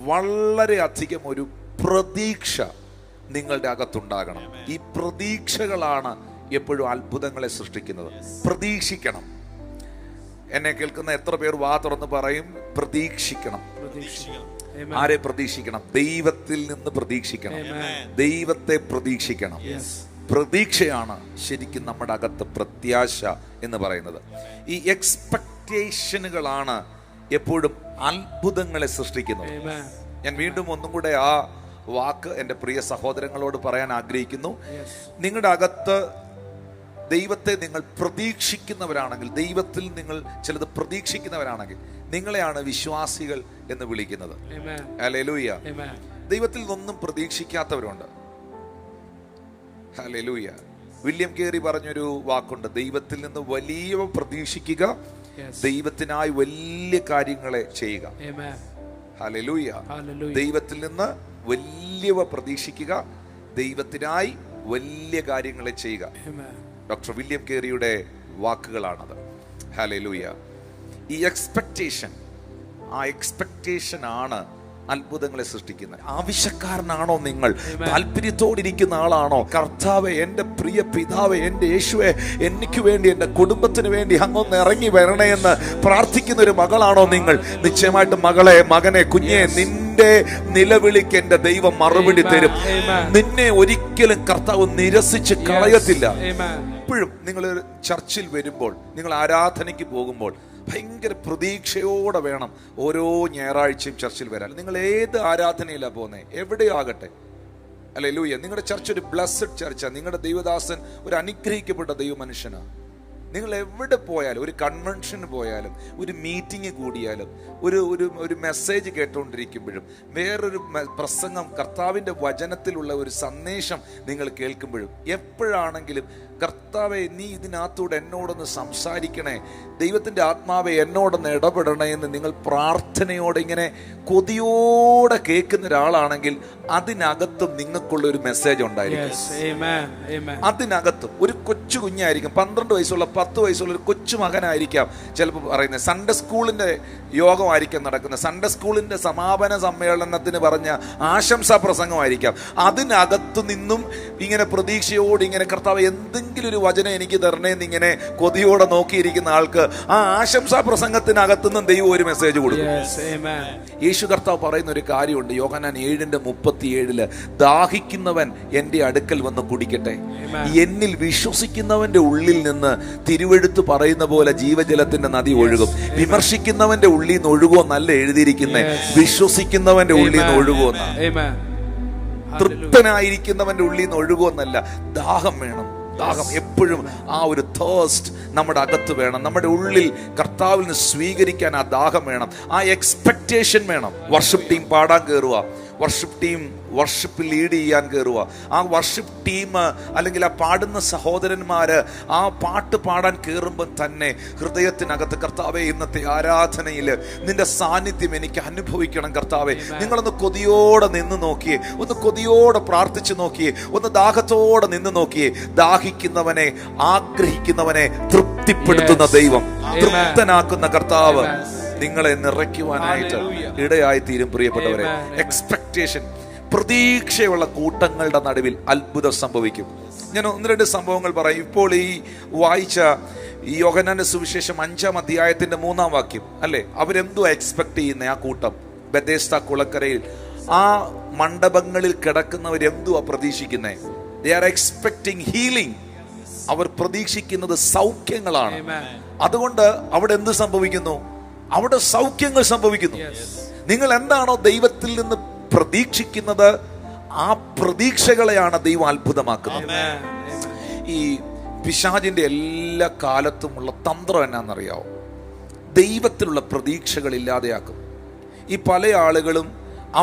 വളരെയധികം ഒരു പ്രതീക്ഷ നിങ്ങളുടെ അകത്തുണ്ടാകണം. ഈ പ്രതീക്ഷകളാണ് എപ്പോഴും അത്ഭുതങ്ങളെ സൃഷ്ടിക്കുന്നത്. പ്രതീക്ഷിക്കണം. എന്നെ കേൾക്കുന്ന എത്ര പേർ വാ തുറന്ന് പറയും പ്രതീക്ഷിക്കണം? ആരെ പ്രതീക്ഷിക്കണം? ദൈവത്തിൽ നിന്ന് പ്രതീക്ഷിക്കണം. ദൈവത്തെ പ്രതീക്ഷിക്കണം. പ്രതീക്ഷയാണ് ശരിക്കും നമ്മുടെ അകത്ത് പ്രത്യാശ എന്ന് പറയുന്നത്. ഈ എക്സ്പെക്ടേഷനുകളാണ് എപ്പോഴും അത്ഭുതങ്ങളെ സൃഷ്ടിക്കുന്നത്. ഞാൻ വീണ്ടും ഒന്നും കൂടെ ആ വാക്ക് എൻ്റെ പ്രിയ സഹോദരങ്ങളോട് പറയാൻ ആഗ്രഹിക്കുന്നു. നിങ്ങളുടെ അകത്ത് ദൈവത്തെ നിങ്ങൾ പ്രതീക്ഷിക്കുന്നവരാണെങ്കിൽ, ദൈവത്തിൽ നിങ്ങൾ ചിലത് പ്രതീക്ഷിക്കുന്നവരാണെങ്കിൽ, നിങ്ങളെയാണ് വിശ്വാസികൾ എന്ന് വിളിക്കുന്നത്. ഹല്ലേലൂയ. ദൈവത്തിൽ നിന്നൊന്നും പ്രതീക്ഷിക്കാത്തവരുണ്ട്. ഹല്ലേലൂയ. വില്യം കേറി പറഞ്ഞൊരു വാക്കുണ്ട്, ദൈവത്തിൽ നിന്ന് വലിയ പ്രതീക്ഷിക്കുക, ദൈവത്തിനായി വലിയ കാര്യങ്ങളെ ചെയ്യുക. ഹല്ലേലൂയ. ദൈവത്തിൽ നിന്ന് വലിയവ പ്രതീക്ഷിക്കുക, ദൈവത്തിനായി വലിയ കാര്യങ്ങളെ ചെയ്യുക. ഡോക്ടർ വില്യം കേറിയുടെ വാക്കുകളാണത്. ഹല്ലേലൂയ. ഈ എക്സ്പെക്ടേഷൻ, ആ എക്സ്പെക്ടേഷൻ ആണ് അത്ഭുതങ്ങളെ സൃഷ്ടിക്കുന്നത്. ആവശ്യക്കാരനാണോ നിങ്ങൾ? താല്പര്യത്തോടിരിക്കുന്ന ആളാണോ? കർത്താവേ, എൻ്റെ പ്രിയ പിതാവേ, എൻ്റെ യേശുവേ, എനിക്ക് വേണ്ടി, എൻ്റെ കുടുംബത്തിന് വേണ്ടി അങ്ങൊന്ന് ഇറങ്ങി വരണേ എന്ന് പ്രാർത്ഥിക്കുന്ന ഒരു മകളാണോ നിങ്ങൾ? നിശ്ചയമായിട്ടും മകളെ, മകനെ, കുഞ്ഞെ, നിന്റെ നിലവിളിക്ക് എൻ്റെ ദൈവം മറുപടി തരും. നിന്നെ ഒരിക്കലും കർത്താവ് നിരസിച്ച് കളയത്തില്ല. എപ്പോഴും നിങ്ങൾ ചർച്ചിൽ വരുമ്പോൾ, നിങ്ങൾ ആരാധനയ്ക്ക് പോകുമ്പോൾ ഭയങ്കര പ്രതീക്ഷയോടെ വേണം ഓരോ ഞായറാഴ്ചയും ചർച്ചിൽ വരാൻ. നിങ്ങൾ ഏത് ആരാധനയിലാണ് പോകുന്നത്, എവിടെയാകട്ടെ. ഹല്ലേലൂയ. നിങ്ങളുടെ ചർച്ച് ഒരു ബ്ലെസ്ഡ് ചർച്ചാണ്. നിങ്ങളുടെ ദൈവദാസൻ ഒരു അനുഗ്രഹിക്കപ്പെട്ട ദൈവ മനുഷ്യനാണ്. നിങ്ങൾ എവിടെ പോയാലും, ഒരു കൺവെൻഷന് പോയാലും, ഒരു മീറ്റിംഗ് കൂടിയാലും, ഒരു മെസ്സേജ് കേട്ടുകൊണ്ടിരിക്കുമ്പോഴും, വേറൊരു പ്രസംഗം, കർത്താവിൻ്റെ വചനത്തിലുള്ള ഒരു സന്ദേശം നിങ്ങൾ കേൾക്കുമ്പോഴും, എപ്പോഴാണെങ്കിലും കർത്താവെ, നീ ഇതിനകത്തൂടെ എന്നോടൊന്ന് സംസാരിക്കണേ, ദൈവത്തിൻ്റെ ആത്മാവെ എന്നോടൊന്ന് ഇടപെടണേ എന്ന് നിങ്ങൾ പ്രാർത്ഥനയോടെ ഇങ്ങനെ കൊതിയോടെ കേൾക്കുന്ന ഒരാളാണെങ്കിൽ അതിനകത്തും നിങ്ങൾക്കുള്ള ഒരു മെസ്സേജ് ഉണ്ടായിരിക്കും. അതിനകത്തും ഒരു കൊച്ചു കുഞ്ഞായിരിക്കും, 12 വയസ്സുള്ള 10 വയസ്സുള്ള ഒരു കൊച്ചു മകനായിരിക്കാം ചിലപ്പോൾ പറയുന്നത്. സൺഡേ സ്കൂളിൻ്റെ യോഗമായിരിക്കാം നടക്കുന്നത്, സൺഡേ സ്കൂളിൻ്റെ സമാപന സമ്മേളനത്തിന് പറഞ്ഞ ആശംസാ പ്രസംഗമായിരിക്കാം. അതിനകത്തു നിന്നും ഇങ്ങനെ പ്രതീക്ഷയോട് ഇങ്ങനെ കർത്താവ് എന്തെങ്കിലും ഒരു വചനം എനിക്ക് തരണേന്ന് ഇങ്ങനെ കൊതിയോടെ നോക്കിയിരിക്കുന്ന ആൾക്ക് ആ ആശംസാ പ്രസംഗത്തിനകത്തു നിന്നും ദൈവം ഒരു മെസ്സേജ് കൊടുക്കും. യേശു കർത്താവ് പറയുന്ന ഒരു കാര്യമുണ്ട്, യോഹന്നാൻ 7:37, ദാഹിക്കുന്നവൻ എൻ്റെ അടുക്കൽ വന്ന് കുടിക്കട്ടെ, എന്നിൽ വിശ്വസിക്കുന്നവന്റെ ഉള്ളിൽ നിന്ന് തിരുവെഴുത്ത് പറയുന്ന പോലെ ജീവജലത്തിന്റെ നദി ഒഴുകും. വിമർശിക്കുന്നവന്റെ ഉള്ളിൽ നിന്ന് ഒഴുകുമെന്നല്ല എഴുതിയിരിക്കുന്നേ, വിശ്വസിക്കുന്നവന്റെ ഉള്ളിൽ നിന്ന് ഒഴുകുമെന്ന. തൃപ്തനായിരിക്കുന്നവന്റെ ഉള്ളിൽ നിന്ന് ഒഴുകുമെന്നല്ല. ദാഹം വേണം. ദാഹം എപ്പോഴും, ആ ഒരു തേഴ്സ്റ്റ് നമ്മുടെ അകത്ത് വേണം. നമ്മുടെ ഉള്ളിൽ കർത്താവിൽ നിന്ന് സ്വീകരിക്കാൻ ആ ദാഹം വേണം, ആ എക്സ്പെക്ടേഷൻ വേണം. വർഷിപ്പ് ടീം പാടാൻ കയറുക, വർഷിപ്പ് ടീം വർഷിപ്പ് ലീഡ് ചെയ്യാൻ കയറുക, ആ വർഷിപ്പ് ടീം അല്ലെങ്കിൽ ആ പാടുന്ന സഹോദരന്മാര് ആ പാട്ട് പാടാൻ കയറുമ്പോൾ തന്നെ ഹൃദയത്തിനകത്ത്, കർത്താവെ, ഇന്നത്തെ ആരാധനയിൽ നിന്റെ സാന്നിധ്യം എനിക്ക് അനുഭവിക്കണം കർത്താവെ. നിങ്ങളൊന്ന് കൊതിയോടെ നിന്ന് നോക്കിയേ, ഒന്ന് കൊതിയോടെ പ്രാർത്ഥിച്ചു നോക്കിയേ, ഒന്ന് ദാഹത്തോടെ നിന്ന് നോക്കിയേ. ദാഹിക്കുന്നവനെ, ആഗ്രഹിക്കുന്നവനെ തൃപ്തിപ്പെടുത്തുന്ന ദൈവം, തൃപ്തനാക്കുന്ന കർത്താവ് നിങ്ങളെ നിറയ്ക്കുവാനായിട്ട് ഇടയായി തീരും. പ്രിയപ്പെട്ടവരെ, എക്സ്പെക്ടേഷൻ, പ്രതീക്ഷയുള്ള കൂട്ടങ്ങളുടെ നടുവിൽ അത്ഭുതം സംഭവിക്കും. ഞാൻ 1-2 സംഭവങ്ങൾ പറയും. ഇപ്പോൾ ഈ വായിച്ച ഈ യോഹന്നാന്റെ സുവിശേഷം 5-ാം അധ്യായത്തിന്റെ 3-ാം വാക്യം അല്ലെ, അവരെന്തോ എക്സ്പെക്ട് ചെയ്യുന്നേ? ആ കൂട്ടം ബെഥേസ്ദ കുളക്കരയിൽ ആ മണ്ഡപങ്ങളിൽ കിടക്കുന്നവരെന്തുവാ പ്രതീക്ഷിക്കുന്നേ? They are expecting healing. അവർ പ്രതീക്ഷിക്കുന്നത് സൗഖ്യങ്ങളാണ്. അതുകൊണ്ട് അവിടെ എന്ത് സംഭവിക്കുന്നു? അവിടെ സൗഖ്യങ്ങൾ സംഭവിക്കുന്നു. നിങ്ങൾ എന്താണോ ദൈവത്തിൽ നിന്ന് പ്രതീക്ഷിക്കുന്നത്, ആ പ്രതീക്ഷകളെയാണ് ദൈവം അത്ഭുതമാക്കുന്നത്. ഈ പിശാചിന്റെ എല്ലാ കാലത്തുമുള്ള തന്ത്രം എന്നാണെന്നറിയാവോ? ദൈവത്തിലുള്ള പ്രതീക്ഷകൾ ഇല്ലാതെയാക്കും. ഈ പല ആളുകളും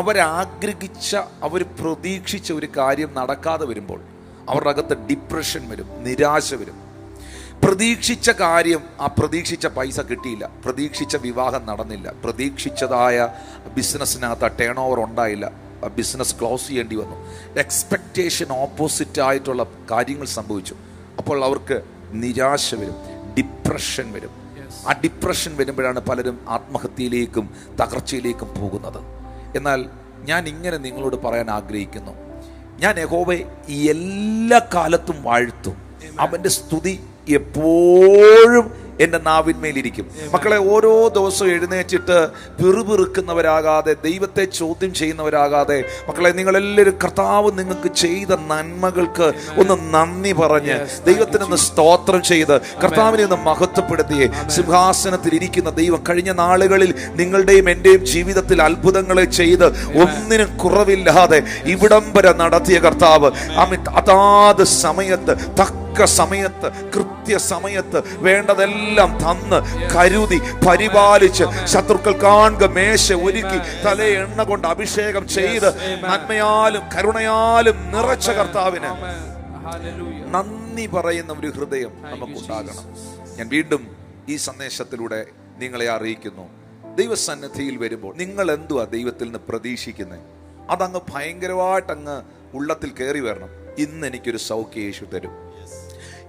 അവരാഗ്രഹിച്ച, അവർ പ്രതീക്ഷിച്ച ഒരു കാര്യം നടക്കാതെ വരുമ്പോൾ അവരുടെ അകത്ത് ഡിപ്രഷൻ വരും, നിരാശ വരും. പ്രതീക്ഷിച്ച കാര്യം, ആ പ്രതീക്ഷിച്ച പൈസ കിട്ടിയില്ല, പ്രതീക്ഷിച്ച വിവാഹം നടന്നില്ല, പ്രതീക്ഷിച്ചതായ ബിസിനസ്സിനകത്ത് ആ ടേൺ ഓവർ ഉണ്ടായില്ല, ആ ബിസിനസ് ക്ലോസ് ചെയ്യേണ്ടി വന്നു. എക്സ്പെക്റ്റേഷൻ ഓപ്പോസിറ്റ് ആയിട്ടുള്ള കാര്യങ്ങൾ സംഭവിച്ചു. അപ്പോൾ അവർക്ക് നിരാശ വരും, ഡിപ്രഷൻ വരും. ആ ഡിപ്രഷൻ വരുമ്പോഴാണ് പലരും ആത്മഹത്യയിലേക്കും തകർച്ചയിലേക്കും പോകുന്നത്. എന്നാൽ ഞാൻ ഇങ്ങനെ നിങ്ങളോട് പറയാൻ ആഗ്രഹിക്കുന്നു, ഞാൻ യഹോവയെ എല്ലാ കാലത്തും വാഴ്ത്തും. അവന്റെ സ്തുതി എപ്പോഴും എന്റെ നാവിന്മേലിരിക്കും. മക്കളെ, ഓരോ ദിവസവും എഴുന്നേറ്റിട്ട് പിറുപിറുക്കുന്നവരാകാതെ, ദൈവത്തെ ചോദ്യം ചെയ്യുന്നവരാകാതെ, മക്കളെ നിങ്ങളെല്ലാവരും കർത്താവ് നിങ്ങൾക്ക് ചെയ്ത നന്മകൾക്ക് ഒന്ന് നന്ദി പറഞ്ഞ് ദൈവത്തിനൊന്ന് സ്തോത്രം ചെയ്ത് കർത്താവിനെ ഒന്ന് മഹത്വപ്പെടുത്തിയേ. സിംഹാസനത്തിൽ ഇരിക്കുന്ന ദൈവം കഴിഞ്ഞ നാളുകളിൽ നിങ്ങളുടെയും എന്റെയും ജീവിതത്തിൽ അത്ഭുതങ്ങളെ ചെയ്ത് ഒന്നിനും കുറവില്ലാതെ ഇവിടം വരെ നടത്തിയ കർത്താവ് അതാത് സമയത്ത്, സമയത്ത്, കൃത്യസമയത്ത് വേണ്ടതെല്ലാം തന്ന് കരുതി പരിപാലിച്ച് ശത്രുക്കൾ കാണുക മേശ ഒരുക്കി തലേ എണ്ണ കൊണ്ട് അഭിഷേകം ചെയ്ത് നന്മയാലും കരുണയാലും നിറച്ച കർത്താവിന് നന്ദി പറയുന്ന ഒരു ഹൃദയം നമുക്കുണ്ടാകണം. ഞാൻ വീണ്ടും ഈ സന്ദേശത്തിലൂടെ നിങ്ങളെ അറിയിക്കുന്നു, ദൈവസന്നിധിയിൽ വരുമ്പോൾ നിങ്ങൾ എന്തുവാ ദൈവത്തിൽ നിന്ന് പ്രതീക്ഷിക്കുന്നത്? അതങ്ങ് ഭയങ്കരമായിട്ട് അങ്ങ് ഉള്ളത്തിൽ കയറി വരണം. ഇന്ന് എനിക്കൊരു സൗഖ്യം യേശു തരും.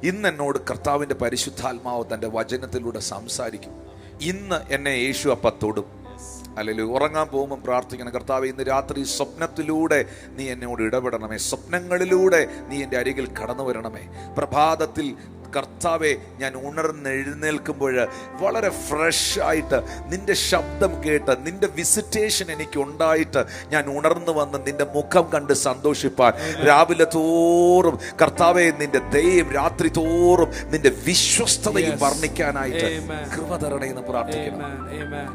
ഇന്ന് എന്നോട് കർത്താവിന്റെ പരിശുദ്ധാത്മാവ് തന്റെ വചനത്തിലൂടെ സംസാരിക്കും. ഇന്ന് എന്നെ യേശു അപ്പം തൊടും. അല്ലെങ്കിൽ ഉറങ്ങാൻ പോകുമ്പോൾ പ്രാർത്ഥിക്കണം, കർത്താവേ ഇന്ന് രാത്രി സ്വപ്നത്തിലൂടെ നീ എന്നോട് ഇടപെടണമേ, സ്വപ്നങ്ങളിലൂടെ നീ എൻ്റെ അരികിൽ കടന്നു വരണമേ. പ്രഭാതത്തിൽ കർത്താവെ ഞാൻ ഉണർന്നെഴുന്നേൽക്കുമ്പോൾ വളരെ ഫ്രഷ് ആയിട്ട് നിന്റെ ശബ്ദം കേട്ട് നിന്റെ വിസിറ്റേഷൻ എനിക്ക് ഉണ്ടായിട്ട് ഞാൻ ഉണർന്നു വന്ന് നിന്റെ മുഖം കണ്ട് സന്തോഷിപ്പാൻ, രാവിലെ തോറും കർത്താവെ നിന്റെ ദയയും രാത്രി തോറും നിന്റെ വിശ്വസ്തതയും വർണ്ണിക്കാനായിട്ട് കൃപ തരണേന്ന് പ്രാർത്ഥിക്കണം.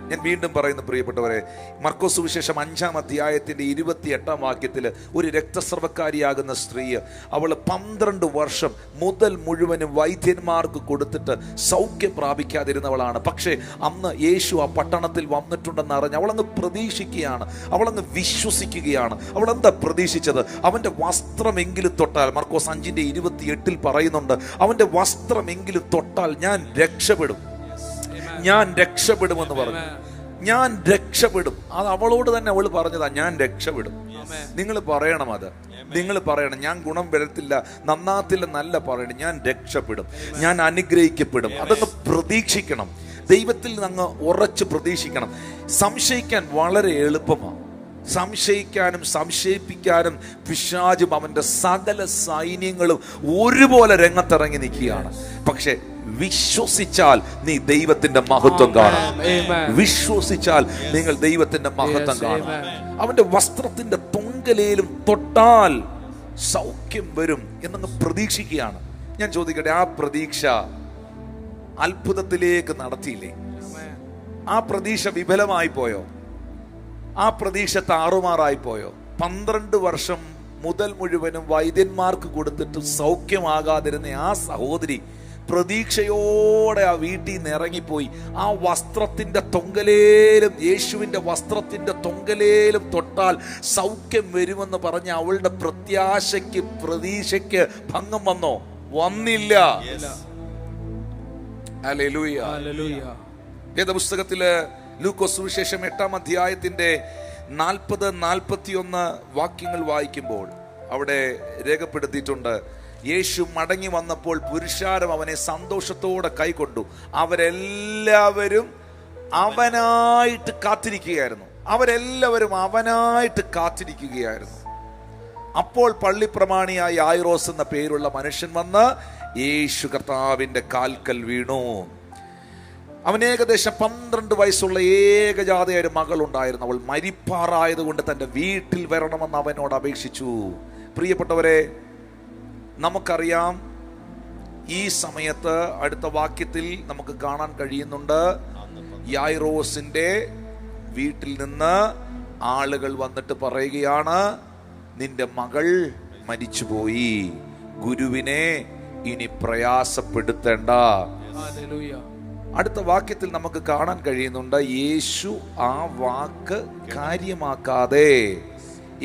ഞാൻ വീണ്ടും പറയുന്നു പ്രിയപ്പെട്ടവരെ, മർക്കോസ് സുവിശേഷം 5-ാം അധ്യായത്തിന്റെ 28-ാം വാക്യത്തിൽ ഒരു രക്തസ്രവക്കാരിയാകുന്ന സ്ത്രീ, അവള് 12 വർഷം മുതൽ മുഴുവനും വൈദ്യന്മാർക്ക് കൊടുത്തിട്ട് സൗഖ്യം പ്രാപിക്കാതിരുന്നവളാണ്. പക്ഷേ അന്ന് യേശു ആ പട്ടണത്തിൽ വന്നിട്ടുണ്ടെന്ന് അറിഞ്ഞ് അവളങ്ങ് പ്രതീക്ഷിക്കുകയാണ്, അവളങ്ങ് വിശ്വസിക്കുകയാണ്. അവൾ എന്താ പ്രതീക്ഷിച്ചത്? അവന്റെ വസ്ത്രമെങ്കിലും തൊട്ടാൽ, മർക്കോസ് 5:28 പറയുന്നുണ്ട്, അവന്റെ വസ്ത്രമെങ്കിലും തൊട്ടാൽ ഞാൻ രക്ഷപ്പെടും, ഞാൻ രക്ഷപ്പെടുമെന്ന് പറഞ്ഞു. ഞാൻ രക്ഷപ്പെടും. അത് അവളോട് തന്നെ അവൾ പറഞ്ഞതാ, ഞാൻ രക്ഷപ്പെടും. നിങ്ങൾ പറയണം, അത് നിങ്ങൾ പറയണം. ഞാൻ ഗുണം വരത്തില്ല, നന്നാത്തില്ലെന്നല്ല പറയണം, ഞാൻ രക്ഷപ്പെടും, ഞാൻ അനുഗ്രഹിക്കപ്പെടും. അതൊന്ന് പ്രതീക്ഷിക്കണം. ദൈവത്തിൽ അങ്ങ് ഉറച്ച് പ്രതീക്ഷിക്കണം. സംശയിക്കാൻ വളരെ എളുപ്പമാണ്. സംശയിക്കാനും സംശയിപ്പിക്കാനും പിശാചും അവന്റെ സകല സൈന്യങ്ങളും ഒരുപോലെ രംഗത്തിറങ്ങി നിൽക്കുകയാണ്. പക്ഷെ വിശ്വസിച്ചാൽ നീ ദൈവത്തിന്റെ മഹത്വം കാണും. വിശ്വസിച്ചാൽ നിങ്ങൾ ദൈവത്തിന്റെ മഹത്വം കാണും. അവന്റെ വസ്ത്രത്തിന്റെ തൊങ്കലേലും തൊട്ടാൽ സൗഖ്യം വരും എന്നങ്ങ് പ്രതീക്ഷിക്കുകയാണ്. ഞാൻ ചോദിക്കട്ടെ, ആ പ്രതീക്ഷ അത്ഭുതത്തിലേക്ക് നടത്തിയില്ലേ? ആ പ്രതീക്ഷ വിഫലമായി പോയോ? ആ പ്രതീക്ഷ താറുമാറായി പോയോ? 12 വർഷം മുതൽ മുഴുവനും വൈദ്യന്മാർക്ക് കൊടുത്തിട്ട് സൗഖ്യമാകാതിരുന്ന ആ സഹോദരി പ്രതീക്ഷയോടെ ആ വീട്ടിൽ നിന്ന് ഇറങ്ങിപ്പോയി. ആ വസ്ത്രത്തിന്റെ തൊങ്കലേലും, യേശുവിന്റെ വസ്ത്രത്തിന്റെ തൊങ്കലേലും തൊട്ടാൽ സൗഖ്യം വരുമെന്ന് പറഞ്ഞ അവളുടെ പ്രത്യാശയ്ക്ക്, പ്രതീക്ഷയ്ക്ക് ഭംഗം വന്നോ? വന്നില്ല. ഹല്ലേലൂയ. വേദപുസ്തകത്തില് ലൂക്കോസ് സുവിശേഷം 8-ാം അധ്യായത്തിന്റെ 40-41 വാക്യങ്ങൾ വായിക്കുമ്പോൾ അവിടെ രേഖപ്പെടുത്തിയിട്ടുണ്ട്, യേശു മടങ്ങി വന്നപ്പോൾ പുരുഷാരം അവനെ സന്തോഷത്തോടെ കൈക്കൊണ്ടു. അവരെല്ലാവരും അവനായിട്ട് കാത്തിരിക്കുകയായിരുന്നു. അവരെല്ലാവരും അവനായിട്ട് കാത്തിരിക്കുകയായിരുന്നു. അപ്പോൾ പള്ളിപ്രമാണിയായ യായിറോസ് എന്ന പേരുള്ള മനുഷ്യൻ വന്ന് യേശു കർത്താവിന്റെ കാൽക്കൽ വീണു. അവൻ ഏകദേശം 12 വയസ്സുള്ള ഏകജാതയായ ഒരു മകൾ ഉണ്ടായിരുന്നു. അവൾ മരിപ്പാറായതുകൊണ്ട് തന്റെ വീട്ടിൽ വരണമെന്ന് അവനോട് അപേക്ഷിച്ചു. പ്രിയപ്പെട്ടവരെ, നമുക്കറിയാം ഈ സമയത്ത് അടുത്ത വാക്യത്തിൽ നമുക്ക് കാണാൻ കഴിയുന്നുണ്ട്, യായിറോസിന്റെ വീട്ടിൽ നിന്ന് ആളുകൾ വന്നിട്ട് പറയുകയാണ്, നിന്റെ മകൾ മരിച്ചുപോയി, ഗുരുവിനെ ഇനി പ്രയാസപ്പെടുത്തേണ്ട. അടുത്ത വാക്യത്തിൽ നമുക്ക് കാണാൻ കഴിയുന്നുണ്ട്, യേശു ആ വാക്ക് കാര്യമാക്കാതെ,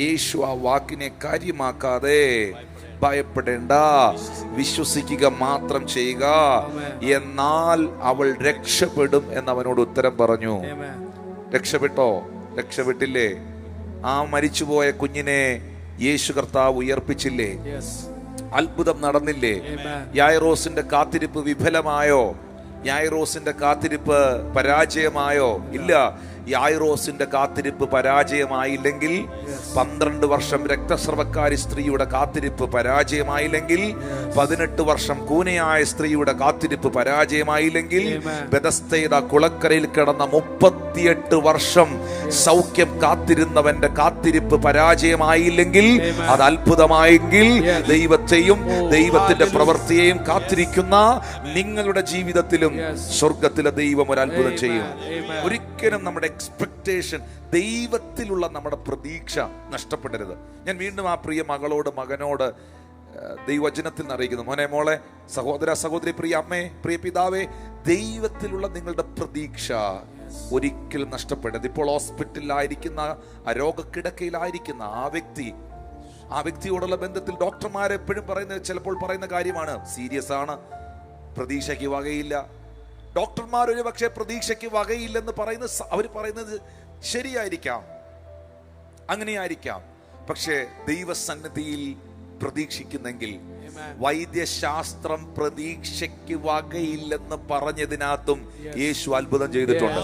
യേശു ആ വാക്കിനെ കാര്യമാക്കാതെ, ഭയപ്പെടേണ്ട, വിശ്വസിക്കുക മാത്രം ചെയ്യുക, എന്നാൽ അവൾ രക്ഷപ്പെടും എന്നവനോട് ഉത്തരം പറഞ്ഞു. രക്ഷപ്പെട്ടോ? രക്ഷപ്പെട്ടില്ലേ? ആ മരിച്ചുപോയ കുഞ്ഞിനെ യേശു കർത്താവ് ഉയർപ്പിച്ചില്ലേ? അത്ഭുതം നടന്നില്ലേ? യായിറോസിന്റെ കാത്തിരിപ്പ് വിഫലമായോ? യായിറോസിന്റെ കാത്തിരിപ്പ് പരാജയമായോ? ഇല്ല. യായിറോസിന്റെ കാത്തിരിപ്പ് പരാജയമായില്ലെങ്കിൽ, 12 വർഷം രക്തസ്രവക്കാരി സ്ത്രീയുടെ കാത്തിരിപ്പ് പരാജയമായില്ലെങ്കിൽ, 18 വർഷം കൂനയായ സ്ത്രീയുടെ കാത്തിരിപ്പ് പരാജയമായില്ലെങ്കിൽ, ബെഥസ്ദ കുളക്കരയിൽ കിടന്ന 38 വർഷം സൗഖ്യം കാത്തിരുന്നവന്റെ കാത്തിരിപ്പ് പരാജയമായില്ലെങ്കിൽ, അത് അത്ഭുതമായെങ്കിൽ, ദൈവത്തെയും ദൈവത്തിന്റെ പ്രവൃത്തിയെയും കാത്തിരിക്കുന്ന നിങ്ങളുടെ ജീവിതത്തിലും സ്വർഗത്തിലെ ദൈവം ഒരു അത്ഭുതം ചെയ്യും. ഒരിക്കലും നമ്മുടെ എക്സ്പെക്ടേഷൻ, ദൈവത്തിലുള്ള നമ്മുടെ പ്രതീക്ഷ നഷ്ടപ്പെടരുത്. ഞാൻ വീണ്ടും ആ പ്രിയ മകളോട്, മകനോട് ദൈവവചനത്തിൽ അറിയിക്കുന്നു, മോനെ, മോളെ, സഹോദര, സഹോദരി, പ്രിയ അമ്മേ, പ്രിയ പിതാവേ, ദൈവത്തിലുള്ള നിങ്ങളുടെ പ്രതീക്ഷ ഒരിക്കലും നഷ്ടപ്പെടരുത്. ഇപ്പോൾ ഹോസ്പിറ്റലിലായിരിക്കുന്ന, രോഗക്കിടക്കയിലായിരിക്കുന്ന ആ വ്യക്തിയോടുള്ള ബന്ധത്തിൽ ഡോക്ടർമാർ എപ്പോഴും പറയുന്നത്, ചിലപ്പോൾ പറയുന്ന കാര്യമാണ്, സീരിയസ് ആണ്, പ്രതീക്ഷയ്ക്ക് വകയില്ല. ഡോക്ടർമാർ ഒരു പക്ഷേ പ്രതീക്ഷയ്ക്ക് വകയില്ലെന്ന് അവർ പറയുന്നത് ശരിയായിരിക്കാം, അങ്ങനെയായിരിക്കാം. പക്ഷേ ദൈവസന്നിധിയിൽ പ്രതീക്ഷിക്കുന്നെങ്കിൽ, വൈദ്യശാസ്ത്രം പ്രതീക്ഷയ്ക്ക് വകയില്ലെന്ന് പറഞ്ഞതിനകത്തും യേശു അത്ഭുതം ചെയ്തിട്ടുണ്ട്.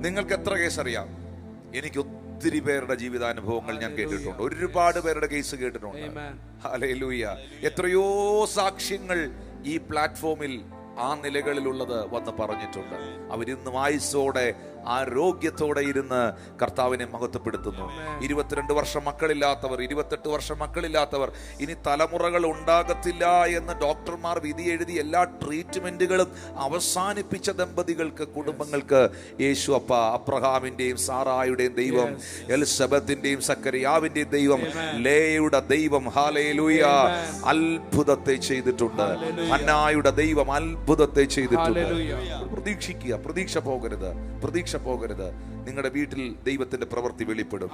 നിങ്ങൾക്ക് എത്ര കേസ് അറിയാം? എനിക്ക് ഒത്തിരി പേരുടെ ജീവിതാനുഭവങ്ങൾ ഞാൻ കേട്ടിട്ടുണ്ട്, ഒരുപാട് പേരുടെ കേസ് കേട്ടിട്ടുണ്ട്. ഹല്ലേലൂയ. എത്രയോ സാക്ഷ്യങ്ങൾ ഈ പ്ലാറ്റ്ഫോമിൽ ആ നിലകളിലുള്ളത് വന്ന് പറഞ്ഞിട്ടുണ്ട്. അവരിന്ന് ആയുസ്സോടെ, ആരോഗ്യത്തോടെ ഇരുന്ന് കർത്താവിനെ മഹത്വപ്പെടുത്തുന്നു. 22 വർഷം മക്കളില്ലാത്തവർ, 28 വർഷം മക്കളില്ലാത്തവർ, ഇനി തലമുറകൾ ഉണ്ടാകത്തില്ല എന്ന് ഡോക്ടർമാർ വിധി എഴുതി എല്ലാ ട്രീറ്റ്മെന്റുകളും അവസാനിപ്പിച്ച ദമ്പതികൾക്ക്, കുടുംബങ്ങൾക്ക് യേശു അപ്പ അബ്രഹാമിന്റെയും സാറായുടെയും ദൈവം, എലിസബത്തിന്റെയും സക്കറിയാവിന്റെയും ദൈവം, ലേയുടെ ദൈവം, ഹല്ലേലൂയ, അത്ഭുതത്തെ ചെയ്തിട്ടുണ്ട്. ഹന്നായുടെ ദൈവം അത്ഭുതത്തെ ചെയ്തിട്ടുണ്ട്. പ്രതീക്ഷിക്കുക, പ്രതീക്ഷ പോകരുത്. നിങ്ങളുടെ വീട്ടിൽ ദൈവത്തിന്റെ പ്രവൃത്തി വെളിപ്പെടും.